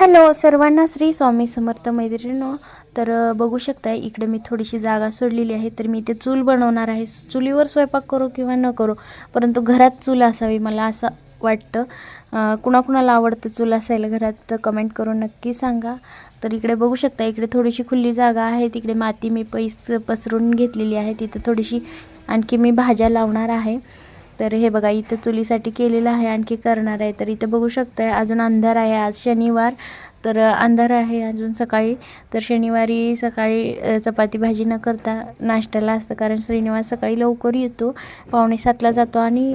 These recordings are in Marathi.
हॅलो सर्वांना, श्री स्वामी समर्थ मैत्रिणींनो. तर बघू शकता इकडे मी थोडीशी जागा सोडलेली आहे. तर मी इथे चूल बनवणार आहे. चुलीवर स्वयंपाक करू किंवा न करू, परंतु घरात चूल असावी मला असं वाटतं. कुणाकुणाला आवडतं चूल असायला घरात तर कमेंट करून नक्की सांगा. तर इकडे बघू शकता, इकडे थोडीशी खुली जागा आहे. तिकडे माती मी पसरून घेतलेली आहे. तिथे थोडीशी आणखी मी भाज्या लावणार आहे. तर हे बघा इथं चुलीसाठी केलेलं आहे, आणखी करणार आहे. तर इथं बघू शकता अजून अंधार आहे. आज शनिवार, तर अंधार आहे अजून सकाळी. तर शनिवारी सकाळी चपाती भाजी न करता नाश्त्याला असतं, कारण श्रीनिवास सकाळी लवकर येतो, 6:45ला जातो आणि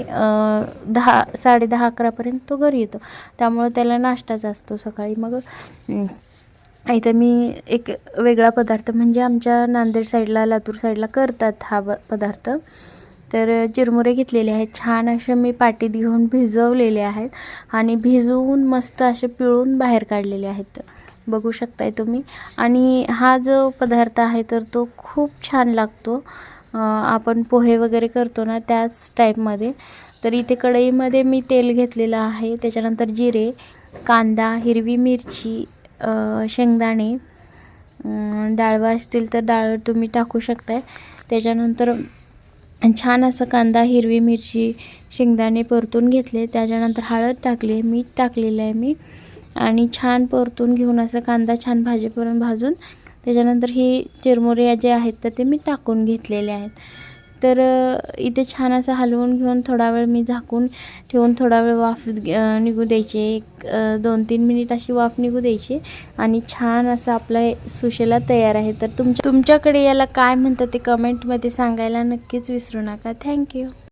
10, 10:30, 11पर्यंत तो घरी येतो. त्यामुळे त्याला नाश्ताच असतो सकाळी. मग इथं मी एक वेगळा पदार्थ, म्हणजे आमच्या नांदेड साईडला, लातूर साईडला करतात हा पदार्थ. तर चिरमुरे घेतलेले आहेत, छान असे मी पाटीत घेऊन भिजवलेले आहेत आणि भिजवून मस्त असे पिळून बाहेर काढलेले आहेत, बघू शकताय तुम्ही. आणि हा जो पदार्थ आहे तर तो खूप छान लागतो. आपण पोहे वगैरे करतो ना त्याच टाईपमध्ये. तर इथे कढईमध्ये मी तेल घेतलेलं आहे, त्याच्यानंतर जिरे, कांदा, हिरवी मिरची, शेंगदाणे, डाळवा असतील तर डाळ तुम्ही टाकू शकताय. त्याच्यानंतर छान असं कांदा, हिरवी मिरची, शेंगदाणे परतून घेतले. त्याच्यानंतर हळद टाकली, मीठ टाकलेलं आहे मी, आणि छान परतून घेऊन असं कांदा छान भाजेपर्यंत भाजून त्याच्यानंतर ही चिरमुरे जे आहेत तर ते मी टाकून घेतलेले आहेत. तर इथे छान असं हलवून घेऊन थोडा वेळ मी झाकून ठेवून थोडा वेळ वाफ निघू द्यायची. एक 2-3 मिनिट अशी वाफ निघू द्यायची आणि छान असं आपला सुशेला तयार आहे. तर तुमच्याकडे याला काय म्हणतात ते कमेंटमध्ये सांगायला नक्कीच विसरू नका. थँक्यू.